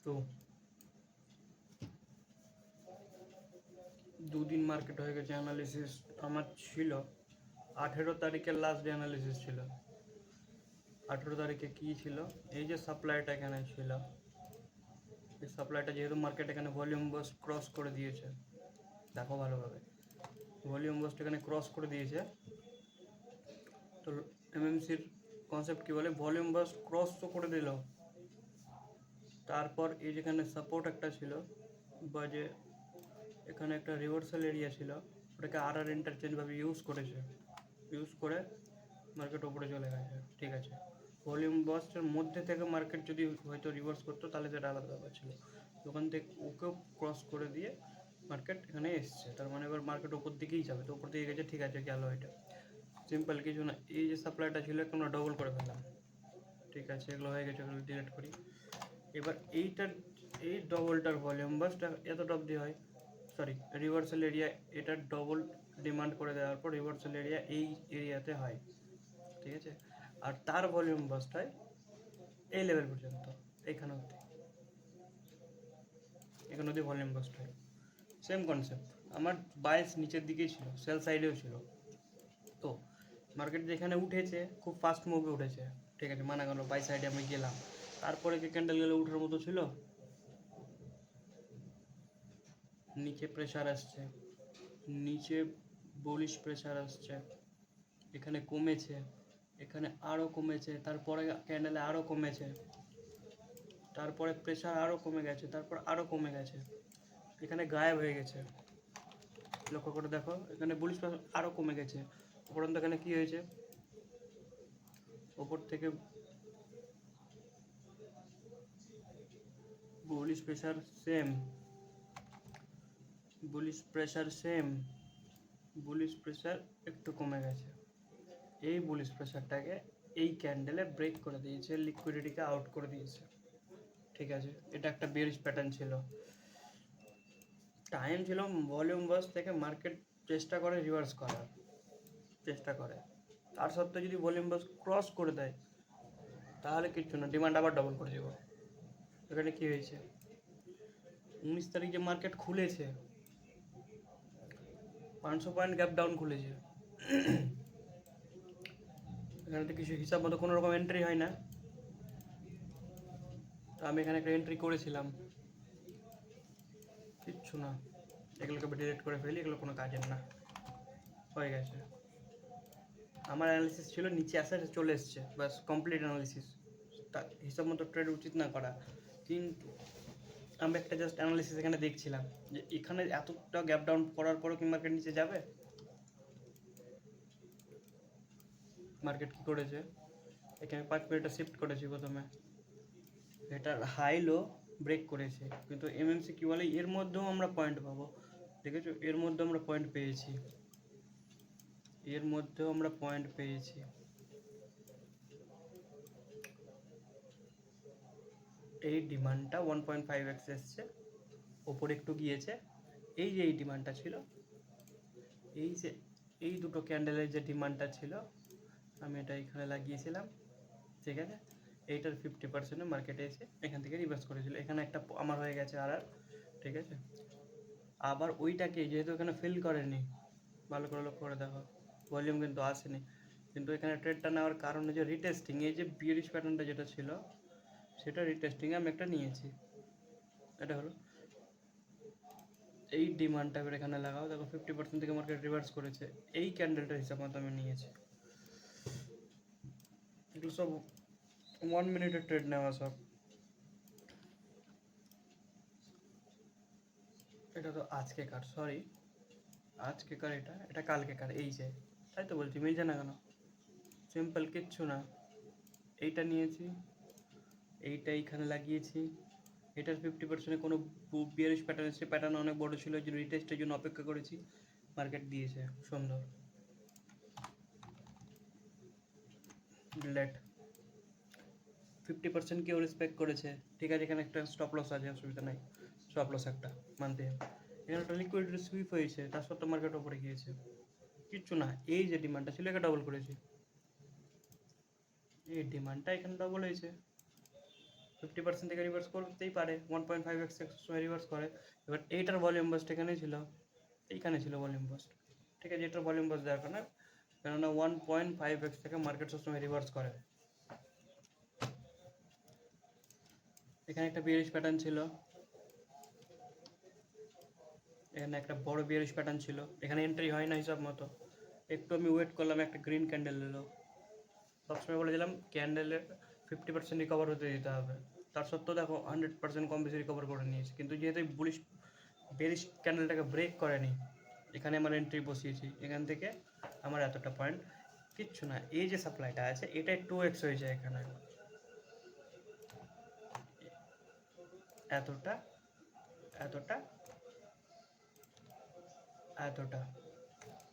তো দুদিন মার্কেট হয়ে গেছে অ্যানালিসিস আমার ছিল 18 তারিখের লাস্ট ডে অ্যানালিসিস ছিল। 18 তারিখে কি ছিল, এই যে সাপ্লাইটা এখানে ছিল, এই সাপ্লাইটা যেহেতু মার্কেট এখানে ভলিউম বাস ক্রস করে দিয়েছে, দেখো ভালোভাবে ভলিউম বাসটা এখানে ক্রস করে দিয়েছে। তো এমএমসির কনসেপ্ট কি বলে, ভলিউম বাস ক্রস তো করে দিল, তারপর এই যেখানে সাপোর্ট একটা ছিল বা যে এখানে একটা রিভার্সাল এরিয়া ছিল, ওটাকে আর ইন্টারচেঞ্জভাবে ইউজ করেছে, ইউজ করে মার্কেট ওপরে চলে গেছে। ঠিক আছে, ভলিউম বাসের মধ্যে থেকে মার্কেট যদি হয়তো রিভার্স করতো তাহলে সেটা আলাদা ব্যাপার ছিল। ওখান থেকে ওকেও ক্রস করে দিয়ে মার্কেট এখানে এসছে, তার মানে এবার মার্কেট ওপর দিকেই যাবে। তো ওপর দিকে গেছে, ঠিক আছে, গেল। এটা সিম্পল কিছু না, এই যে সাপ্লাইটা ছিল একটু আমরা ডবল করে ফেললাম। ঠিক আছে, এগুলো হয়ে গেছে, এগুলো ডিলিট করি। এবার এইটার এই ডবলটার ভলিউম বাসটা এতটা অবধি হয়, সরি রিভার্সাল এরিয়া, এটা ডবল ডিমান্ড করে দেওয়ার পর রিভার্সাল এরিয়া এই এরিয়াতে হয়। ঠিক আছে, আর তার ভলিউম বাসটায় এই লেভেল পর্যন্ত, এখানে অবধি, এখানে অবধি ভলিউম বাস্ট হয়। সেম কনসেপ্ট, আমার বাইস নিচের দিকেই ছিল, সেল সাইডেও ছিল। তো মার্কেট যেখানে উঠেছে খুব ফাস্ট মুভে উঠেছে, ঠিক আছে, মানা গেল, বাই সাইডে আমি গেলাম। তারপরে কি ক্যান্ডেল গেলে উঠার মতো ছিল, নিচে প্রেশার আসছে, নিচে বুলিশ প্রেশার আসছে, এখানে কমেছে, এখানে আরও কমেছে, তারপরে ক্যান্ডেলে আরও কমেছে, তারপরে প্রেশার আরও কমে গেছে, তারপর আরও কমে গেছে, এখানে গায়েব হয়ে গেছে। লক্ষ্য করে দেখো, এখানে বুলিশ প্রেশার আরও কমে গেছে, উপরন্ত এখানে কী হয়েছে, ওপর থেকে bullish pressure same, bullish pressure same, bullish pressure একটু কমে গেছে। এই বুলিশ প্রেশারটাকে এই ক্যান্ডেলে ব্রেক করে দিয়েছে, লিকুইডিটিকে আউট করে দিয়েছে। ঠিক আছে, এটা একটা বেয়ারিশ প্যাটার্ন ছিল। টাইম ছিল ভলিউম বাস থেকে মার্কেট চেষ্টা করে রিভার্স করার, চেষ্টা করে, তার সত্ত্বেও যদি ভলিউম বাস ক্রস করে দেয় তাহলে কিচ্ছু না, ডিমান্ড আবার ডবল করে দেবো। এখানে কী হয়েছে, 19 তারিখে মার্কেট খুলেছে, 500 পয়েন্ট গ্যাপ ডাউন খুলেছে, এখানে তো কিছু হিসাব মতো কোনো রকম এন্ট্রি হয় না। তো আমি এখানে একটা এন্ট্রি করেছিলাম, কিচ্ছু না, এগুলোকে ডিলিট করে ফেলি, এগুলো কোনো কাজের না, হয়ে গেছে। আমার অ্যানালিসিস ছিল নিচে আসা, চলে এসছে, বাস কমপ্লিট অ্যানালিসিস। তা হিসাব মতো ট্রেড উচিত না করা, কিন্তু আমি একটা জাস্ট অ্যানালিসিস এখানে দেখছিলাম যে এখানে এতটা গ্যাপ ডাউন করার পরও কি মার্কেট নিচে যাবে। মার্কেট কী করেছে, এখানে 5 মিনিটে শিফট করেছি প্রথমে, এটার হাই লো ব্রেক করেছে, কিন্তু এমএমসি কী বলে, এর মধ্যেও আমরা পয়েন্ট পাবো। দেখেছো, এর মধ্যে আমরা পয়েন্ট পেয়েছি, এর মধ্যেও আমরা পয়েন্ট পেয়েছি। এই ডিমান্ডটা 1.5x এসছে, ওপরে একটু গিয়েছে। এই যে এই ডিমান্ডটা ছিল, এই যে এই দুটো ক্যান্ডেলের যে ডিমান্ডটা ছিল, আমি এটা এখানে লাগিয়েছিলাম। ঠিক আছে, এইটার 50% মার্কেটে এসে এখান থেকে রিভার্স করেছিল, এখানে একটা আমার হয়ে গেছে আর। ঠিক আছে, আবার ওইটাকে যেহেতু এখানে ফিল করেনি, ভালো করে লক্ষ্য করে দেখো, ভলিউম কিন্তু আসেনি, কিন্তু এখানে ট্রেডটা নেওয়ার কারণ যে রিটেস্টিং, এই যে বিয়ারিশ প্যাটার্নটা যেটা ছিল সেটা রিটেস্টিংয়ে আমি একটা নিয়েছি। এটা হলো এই ডিমান্ডটা এবার এখানে লাগাও, দেখো 50% থেকে মার্কেট রিভার্স করেছে, এই ক্যান্ডেলটার হিসাব মতো আমি নিয়েছি। এগুলো সব 1 মিনিটের ট্রেড নেওয়া সব। এটা তো আজকে কার, সরি আজকে কার, এটা এটা কালকে কার, এই যে, তাই তো বলছি, মিলছে না কেন, সিম্পল, কিচ্ছু না। এইটা নিয়েছি, এইটা এইখানে লাগিয়েছি, এটার 50%-এ কোনো বিয়ারিশ প্যাটার্ন এসে, প্যাটার্ন অনেক বড় ছিল, যে রিটেস্টের জন্য অপেক্ষা করেছি, মার্কেট দিয়েছে সুন্দর লেট, 50% কেউ রেসপেক্ট করেছে। ঠিক আছে, এখানে একটা স্টপ লস আছে, অসুবিধা নাই, স্টপ লস একটা মানতে হবে। এখানে একটা লিকুইডিটি সুইপ হয়েছে, তার সত্ত্বেও মার্কেট ওপরে গিয়েছে, কিচ্ছু না। এই যে ডিমান্ডটা ছিল এটা ডবল করেছে, এই ডিমান্ডটা এখানে ডবল হয়েছে, 50% থেকে রিভার্স করতেই পারে, 1.5x সময় রিভার্স করে। এবার এইটার ভলিউম বাস্ট এখানে ছিল, এইখানে ছিল ভলিউম বাস্ট, ঠিক আছে, এটার ভলিউম বাস্ট দরকার না, কেননা 1.5x থেকে মার্কেট সবসময় রিভার্স করে। এখানে একটা বিয়ারিশ প্যাটার্ন ছিল, এখানে একটা বড় বিয়ারিশ প্যাটার্ন ছিল, এখানে এন্ট্রি হয় না হিসাব মতো, একটু আমি ওয়েট করলাম, একটা গ্রিন ক্যান্ডেল এলো। সবসময় বলেছিলাম ক্যান্ডেলের 50% রিকভার হতে দিতে হবে, তার সত্ত্বেও দেখো 100% কম বেশি রিকভার করে নিয়েছে, কিন্তু যেহেতু বুলিশ বেরিশ ক্যান্ডেলটাকে ব্রেক করেনি, এখানে আমার এন্ট্রি বসিয়েছি, এখান থেকে আমার এতটা পয়েন্ট কিচ্ছু না। এই যে সাপ্লাইটা আছে এটা 2x হয়েছে, এখানে এতটা এতটা এতটা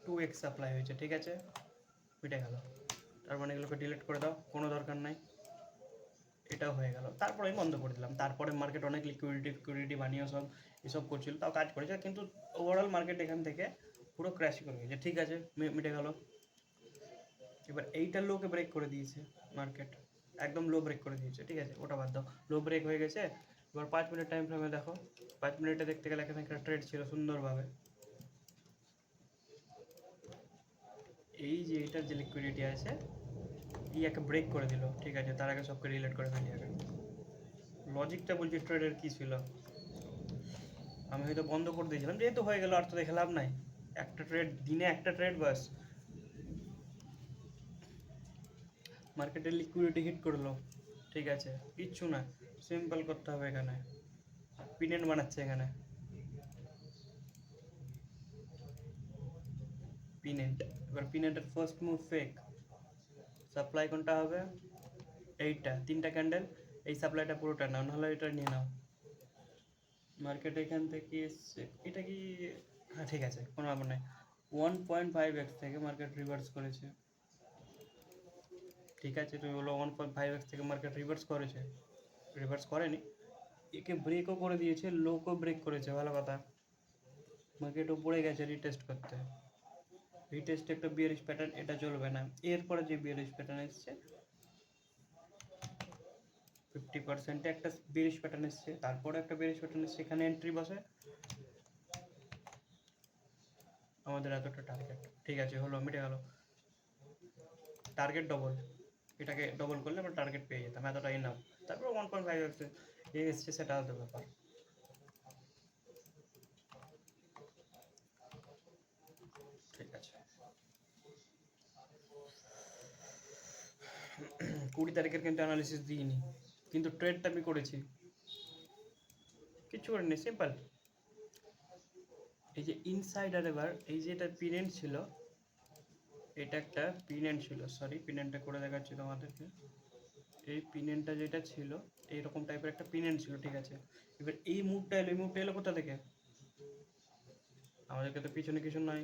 2x সাপ্লাই হয়েছে, ঠিক আছে, মিটে গেল। তার মানে এগুলোকে ডিলিট করে দাও, কোনো দরকার নাই, এটাও হয়ে গেল। তারপরে আমি বন্ধ করে দিলাম। তারপরে মার্কেট অনেক লিকুইডিটি বানিয়ে সব এসব করছিল, তাও কাজ করেছে, কিন্তু ওভারঅল মার্কেট এখান থেকে পুরো ক্র্যাশ করে গেছে, ঠিক আছে, মিটে গেল। এবার এইটার লোকে ব্রেক করে দিয়েছে মার্কেট, একদম লো ব্রেক করে দিয়েছে, ঠিক আছে, ওটা বাদ দাও, লো ব্রেক হয়ে গেছে। এবার 5 মিনিট টাইম ফ্রেমে দেখো, 5 মিনিটে দেখতে গেলে এখানে একটা ট্রেড ছিল সুন্দরভাবে, এই যে এটার যে লিকুইডিটি আছে এই একটা ব্রেক করে দিল, ঠিক আছে, তার আগে সবকে রিলেট করে ফেলি আগে। লজিকটা বলছি ট্রেডের কী ছিল, আমি হয়তো বন্ধ করে দিয়েছিলাম, যেহেতু হয়ে গেল আর তো দেখে লাভ নাই, একটা ট্রেড দিনে একটা ট্রেড বাস, মার্কেটের লিকুইডিটি হিট করলো, ঠিক আছে, কিচ্ছু না, সিম্পল করতে হবে এখানে, পিনেন্ট বানাচ্ছে এখানে, পিনেন্ট। এবার পিনেন্টের ফার্স্ট মুভ ফেক, সাপ্লাই কোনটা হবে, এইটা, 3টা ক্যান্ডেল, এই সাপ্লাইটা পুরোটা নাও, নাহলে এটা নিয়ে নাও। মার্কেট এখান থেকে এসছে, এটা কি, হ্যাঁ ঠিক আছে, কোনো ব্যাপার নেই, 1.5x থেকে মার্কেট রিভার্স করেছে, ঠিক আছে, তুমি বলো 1.5x থেকে মার্কেট রিভার্স করেছে, রিভার্স করেনি, একে ব্রেকও করে দিয়েছে, লোকও ব্রেক করেছে, ভালো কথা, মার্কেট উপরে গেছে রিটেস্ট করতে, রিটেস্ট একটা বিয়ারিশ প্যাটার্ন, এটা চলবে না। এরপরে যে বিয়ারিশ প্যাটার্ন এসছে 50%-এ একটা বিয়ারিশ প্যাটার্ন এসছে, তারপরে একটা বিয়ারিশ প্যাটার্ন এসছে, এখানে এন্ট্রি বসে, আমাদের এতটা টার্গেট, ঠিক আছে, হলো, মিটে গেল, টার্গেট ডবল, এটাকে ডবল করলে আমরা টার্গেট পেয়ে যেতাম, এতটাই নাও, তারপর 1.5 এসছে, সেটা আলাদা ব্যাপার। ঠিক আছে, 20 তারিখের কিন্তু অ্যানালিসিস দিইনি, কিন্তু ট্রেডটা আমি করেছি, কিছু করিনি, সিম্পল। এই যে ইনসাইডার, এবার এই যে এটা পিনেন্ট ছিল, এটা একটা পিনেন্ট ছিল, সরি পিনেন্টটা করে দেখাচ্ছি তোমাদেরকে, এই পিনেন্টটা যেটা ছিল এইরকম টাইপের একটা পিনেন্ট ছিল, ঠিক আছে, এবার এই মুভটা এলো, এই মুভটা এলো কোথা থেকে, আমাদেরকে তো পিছনে কিছু নাই,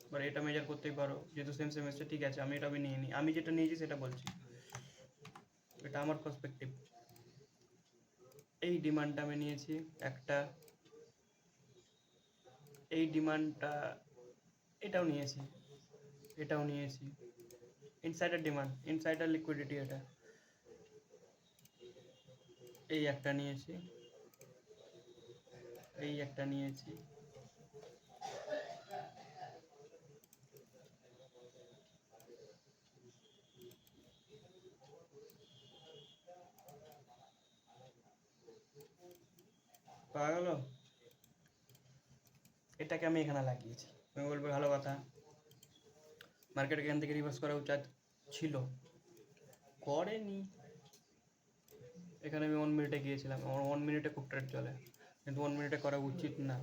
এবার এটা মেজার করতেই পারো, যেহেতু সেম সেম এসছে, ঠিক আছে, আমি এটা আমি নিয়ে নিই, আমি যেটা নিয়েছি সেটা বলছি, এটা আমার পার্সপেক্টিভ। এই ডিমান্ডটা আমি নিয়েছি একটা, এই ডিমান্ডটা, এটাও নিয়েছি, এটাও নিয়েছি, ইনসাইডার ডিমান্ড, ইনসাইডার লিকুইডিটি, এটা এই একটা নিয়েছি, এই একটা নিয়েছি, পাওয়া গেল, এটাকে আমি এখানে লাগিয়েছি, তুমি বলবে ভালো কথা, মার্কেট এখান থেকে রিভার্স করা উচিত ছিল, করেনি, এখানে আমি 1 মিনিটে গিয়েছিলাম, আমার 1 মিনিটে খুব ট্রেড চলে, কিন্তু 1 মিনিটে করা উচিত না।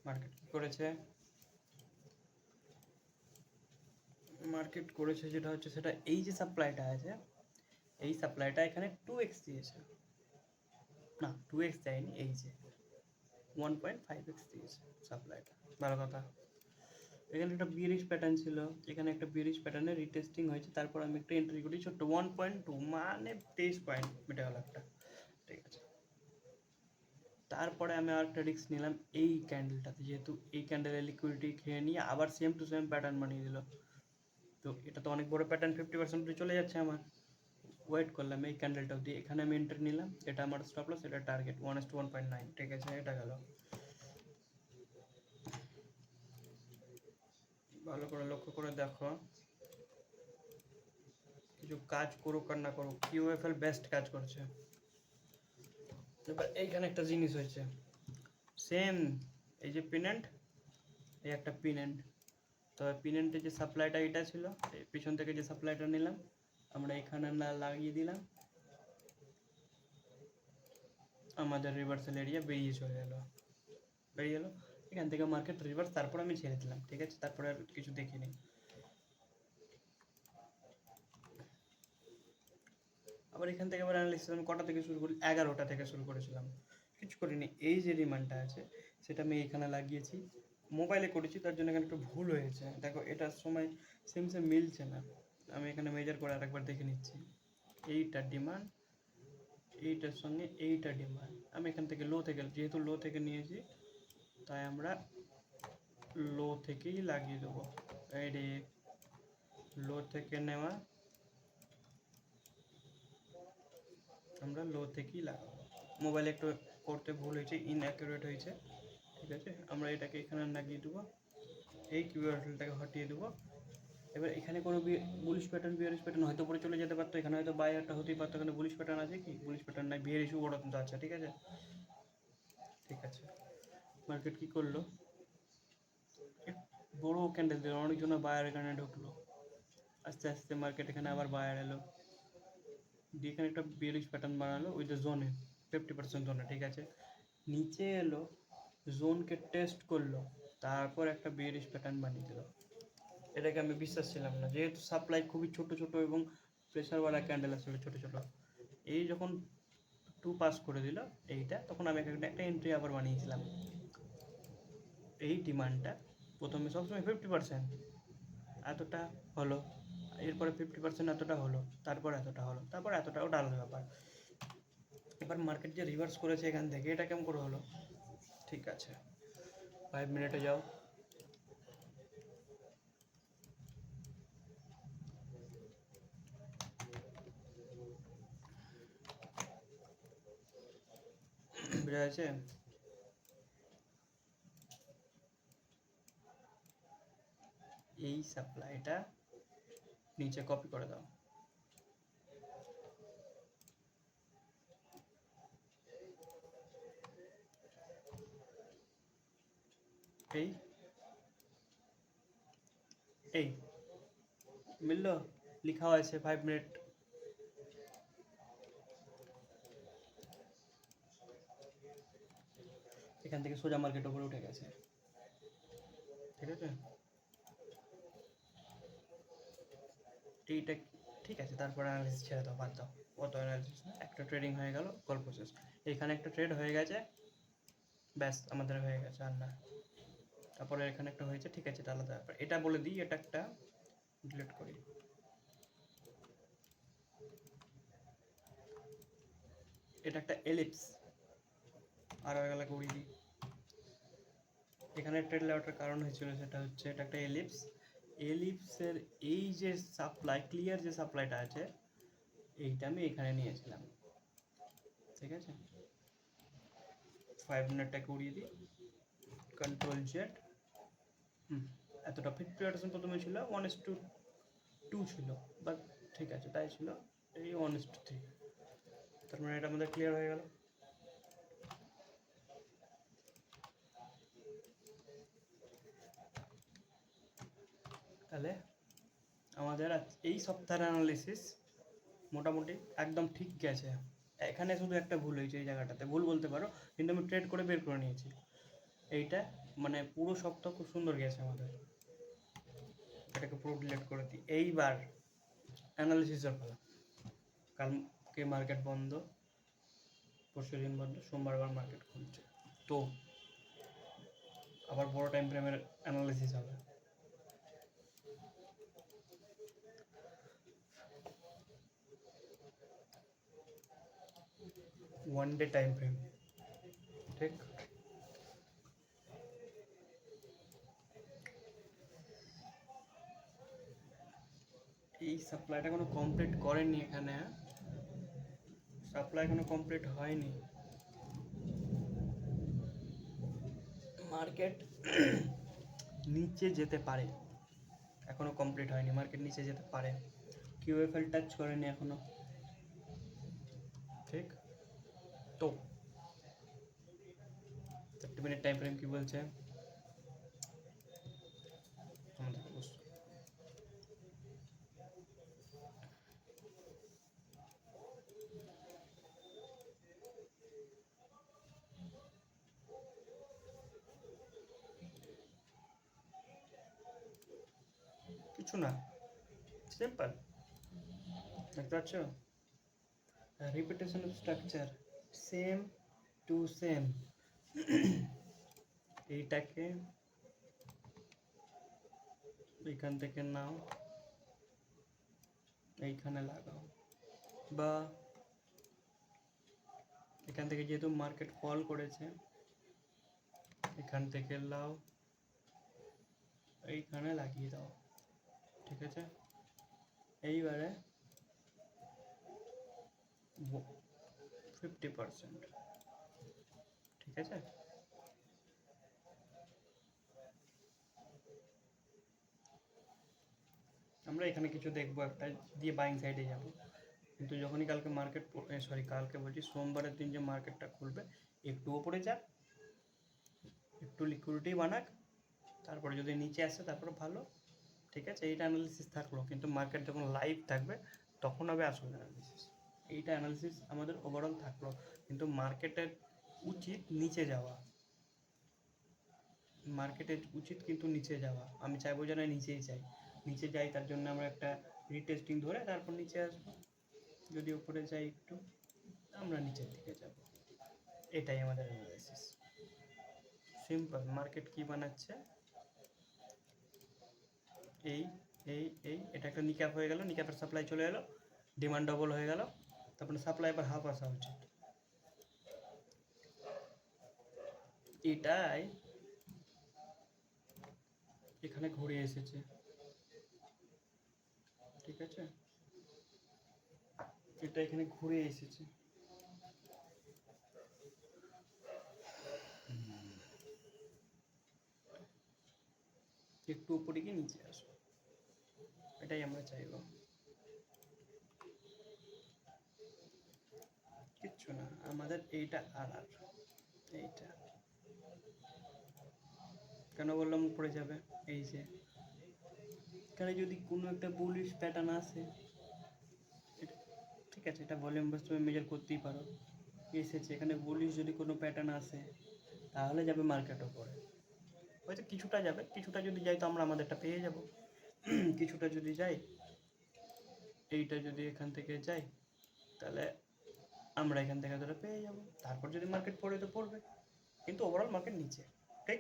মার্কেট কী করেছে, মার্কেট করেছে যেটা হচ্ছে সেটা, এই যে সাপ্লাইটা আছে, এই সাপ্লাইটা এখানে 2x দিয়েছে, না 2x দেয়নি, এই যে 1.5x দিয়েছে সাপ্লাইটা, ভালো কথা। এখানে একটা বিয়ারিশ প্যাটার্ন ছিল, এখানে একটা বিয়ারিশ প্যাটার্নে রিটেস্টিং হয়েছে, তারপর আমি একটা এন্ট্রি করি ছোট্ট 1.2, মানে 23 পয়েন্ট, মিটে গেল একটা, ঠিক আছে। তারপরে আমি আর একটা রিস্ক নিলাম এই ক্যান্ডেলটাতে, যেহেতু এই ক্যান্ডেলের লিকুইডিটি খেয়ে নিয়ে আবার সেম টু সেম প্যাটার্ন বানিয়ে দিল, তো এটা তো অনেক বড় প্যাটার্ন, 50% চলে যাচ্ছে আমার, ওয়েট করলাম এই ক্যান্ডেলটা অবধি, এখানে আমি এন্টার নিলাম, এটা আমার স্টপ লস, এটা টার্গেট 1:1.9, ঠিক আছে, এটা গেল। ভালো করে লক্ষ্য করে দেখো, কিছু কাজ করুক আর না করুক, কিউএফএল বেস্ট কাজ করছে। এবার এইখানে একটা জিনিস হয়েছে, সেম এই যে পিনেন্ট, এই একটা পিনেন্ট, তবে পিনেন্টের যে সাপ্লাইটা এটা ছিল, এই পিছন থেকে যে সাপ্লাইটা নিলাম আমরা এখানে না লাগিয়ে দিলাম, আমাদের রিভার্সাল এরিয়া বেরিয়ে চলে এলো, বেরিয়ে এলো এখান থেকে মার্কেট রিভার্স, তারপর আমি ছেড়ে দিলাম, ঠিক আছে, তারপরে আর কিছু দেখিনি। আবার এখান থেকে আবার অ্যানালিসিস আমি কটা থেকে শুরু করি, 11টা থেকে শুরু করেছিলাম, কিছু করিনি। এই যে রিমান্ডটা আছে সেটা আমি এখানে লাগিয়েছি, মোবাইলে করেছি, তার জন্য এখানে একটু ভুল হয়েছে, দেখো এটার সময় সেম মিলছে না, আমি এখানে মেজার করে আরেকবার দেখে নিচ্ছি। এইটা ডিমান্ড, এইটার সঙ্গে এইটা ডিমান্ড, আমি এখান থেকে লো থেকে, যেহেতু লো থেকে নিয়েছি তাই আমরা লো থেকেই লাগিয়ে দেবো। এই রে, লো থেকে নেওয়া, আমরা লো থেকেই লাগাবো। মোবাইলে একটু করতে ভুল হয়েছে, ইনঅ্যাকুরেট হয়েছে, ঠিক আছে, আমরা এটাকে এখানে লাগিয়ে দেবো, এই কিউআরএলটাকে হটিয়ে দেবো। এবার এখানে কোনো বুলিশ প্যাটার্ন বিয়ারিশ প্যাটার্ন হয়তো পরে চলে যেতে পারতো, এখানে হয়তো বাই একটা হতেই পারতো, এখানে বুলিশ প্যাটার্ন আছে কি, বুলিশ প্যাটার্ন নাই, বিয়ারিশ বড় কিন্তু আছে, ঠিক আছে, ঠিক আছে। মার্কেট কি করলো, বড় ক্যান্ডেল দিল, অনেকজন বায়ার এখানে ঢুকলো, আস্তে আস্তে মার্কেট এখানে আবার বায়ার এলো, দিয়ে এখানে একটা বিয়ারিশ প্যাটার্ন বানালো ওই যে জোনে, 50% জোনে, ঠিক আছে, নিচে এলো, জোনকে টেস্ট করলো, তারপর একটা বিয়ারিশ প্যাটার্ন বানিয়ে দিল। এটাকে আমি বিশ্বাস ছিলাম না, যেহেতু সাপ্লাই খুবই ছোট ছোট এবং প্রেশারওয়ালা ক্যান্ডেল আসলে ছোট ছোট, এই যখন 2 পাস করে দিল এইটা, তখন আমি একটা এন্ট্রি আবার বানিয়েছিলাম। এই ডিমান্ডটা প্রথমে সবসময় 50% এতটা হলো, এরপরে 50% এতটা হলো, তারপর এতটা হলো, তারপর এতটা, ওটা আলাদা ব্যাপার। এবার মার্কেট যে রিভার্স করেছে এখান থেকে, এটা কেমন করে হলো, ঠিক আছে, 5 মিনিটে যাও, বোঝা যাচ্ছে, এই সাপ্লাইটা নিচে কপি করে দাও, এই এই মিললো, লিখাও আছে 5 মিনিট, এখান থেকে সোজা মার্কেট উপরে উঠে গেছে, ঠিক আছে, এইটা ঠিক আছে, তারপর অ্যানালিসিস ছেড়ে দাও, বাদ দাও, অত অ্যানালিসিস না, একটা ট্রেডিং হয়ে গেল, গল্প শেষ। এখানে একটা ট্রেড হয়ে গেছে, ব্যাস আমাদের হয়ে গেছে, আর না, তারপরে এখানে একটা হয়েছে, ঠিক আছে, এটা আলাদা ব্যাপার। এটা বলে দিই, এটা একটা ডিলিট করি, এটা একটা এলিপস, আর এলাকা উড়িয়ে দিই। এখানে ট্রেড লেওয়াটার কারণ হয়েছিল সেটা হচ্ছে, এটা একটা এলিপস, এলিপসের এই যে সাপ্লাই, ক্লিয়ার যে সাপ্লাইটা আছে, এইটা আমি এখানে নিয়েছিলাম, ঠিক আছে, 5 মিনিটটাকে উড়িয়ে দিই, কন্ট্রোল জেড, এতটা 50% প্রথমে ছিল, 1:2 ছিল, বাট ঠিক আছে, তাই ছিল, এই 1:3, তার মানে এটা আমাদের ক্লিয়ার হয়ে গেল। তাহলে আমাদের এই সপ্তাহের অ্যানালিসিস মোটামুটি একদম ঠিক গেছে, এখানে শুধু একটা ভুল হয়েছে, এই জায়গাটাতে ভুল বলতে পারো, কিন্তু আমি ট্রেড করে বের করে নিয়েছি, এইটা মানে পুরো সপ্তাহ খুব সুন্দর গেছে আমাদের, এটাকে পুরো ডিলিট করে দিই। এইবার অ্যানালিসিসের পালা, কালকে মার্কেট বন্ধ, পরশু দিন বন্ধ, সোমবার আবার মার্কেট খুলছে, তো আবার বড় টাইম ফ্রেমের অ্যানালিসিস হবে। ওয়ান ডে টাইম ফ্রেম, ঠিক, এই সাপ্লাইটা কোনো কমপ্লিট করেনি এখানে, সাপ্লাই এখনো কমপ্লিট হয়নি, মার্কেট নিচে যেতে পারে, এখনো কমপ্লিট হয়নি, মার্কেট নিচে যেতে পারে, কিউএফএল টাচ করেনি এখনো, ঠিক তো 30 মিনিট টাইম ফ্রেম কি বলছে আমাদেরকে বুঝতে হবে। কিছু না, সিম্পল, দেখতে পাচ্ছ, repetition of structure, same to same. এইটাকে এখান থেকে নাও, এইখানে লাগাও, বা এখান থেকে যেহেতু মার্কেট ফল করেছে, এখান থেকে লাও, এইখানে লাগিয়ে দাও, ঠিক আছে। এইবারে 50%, ঠিক আছে। আমরা এখানে কিছু দেখবো একটা দিয়ে বাইং সাইডে যাব, কিন্তু যখনই কালকে মার্কেট, কালকে বলছি সোমবারের দিন যে মার্কেটটা খুলবে, একটু ওপরে যাক, একটু লিকুইডিটি বানাক, তারপরে যদি নিচে আসে তারপরে ভালো, ঠিক আছে। এইটা অ্যানালিসিস থাকলো, কিন্তু মার্কেট যখন লাইভ থাকবে তখন হবে আসল অ্যানালিসিস। এইটা অ্যানালিসিস আমাদের ওভারঅল থাকলো, কিন্তু মার্কেটের উচিত নিচে যাওয়া, মার্কেটের উচিত কিন্তু নিচে যাওয়া। আমি চাইবো যেন নিচেই চাই, নিচে যাই, তার জন্য আমরা একটা রিটেস্টিং ধরে তারপর নিচে আসবো। যদি উপরে যাই একটু, আমরা নিচের দিকে যাব, এটাই আমাদের অ্যানালাইসিস। সিম্পল। মার্কেট কি বানাচ্ছে, এই এই এই এটা একটা নিক্যাপ হয়ে গেল, নিক্যাপের সাপ্লাই চলে এলো, ডিমান্ড ডবল হয়ে গেল, তারপরে সাপ্লাই আবার হাফ আসা উচিত, এটাই এখানে ঘুরে এসেছে, ঠিক আছে, এটা এখানে ঘুরে এসেছে, একটু উপরে গিয়ে নিচে আসো, এটাই আমরা চাইবো, কিচ্ছু না আমাদের এইটা আর এইটা কেন বললাম উপরে যাবে, এই যে এখানে যদি কোনো একটা বুলিশ প্যাটার্ন আসে, ঠিক আছে, এটা ভলিউম বাস তুমি মেজার করতেই পারো, এসেছে এখানে বুলিশ যদি কোনো প্যাটার্ন আসে তাহলে যাবে মার্কেট ওপরে, হয়তো কিছুটা যাবে, কিছুটা যদি যাই তো আমরা আমাদেরটা পেয়ে যাব, কিছুটা যদি যাই, এইটা যদি এখান থেকে যাই তাহলে আমরা এখান থেকে ধরে পেয়ে যাব, তারপর যদি মার্কেট পড়ে তো পড়বে, কিন্তু ওভারঅল মার্কেট নিচে, ঠিক।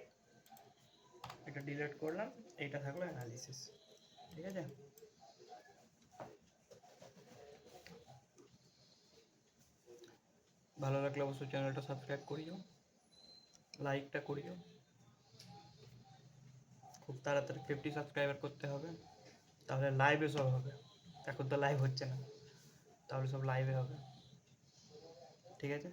এটা ডিলিট করলাম, এইটা থাকলো অ্যানালিসিস, ঠিক আছে। ভালো লাগলে অবশ্যই চ্যানেলটা সাবস্ক্রাইব করিও, লাইকটা করিও, খুব তাড়াতাড়ি 50 সাবস্ক্রাইবার করতে হবে, তাহলে লাইভে সব হবে, এখন তো লাইভ হচ্ছে না, তাহলে সব লাইভে হবে, ঠিক আছে।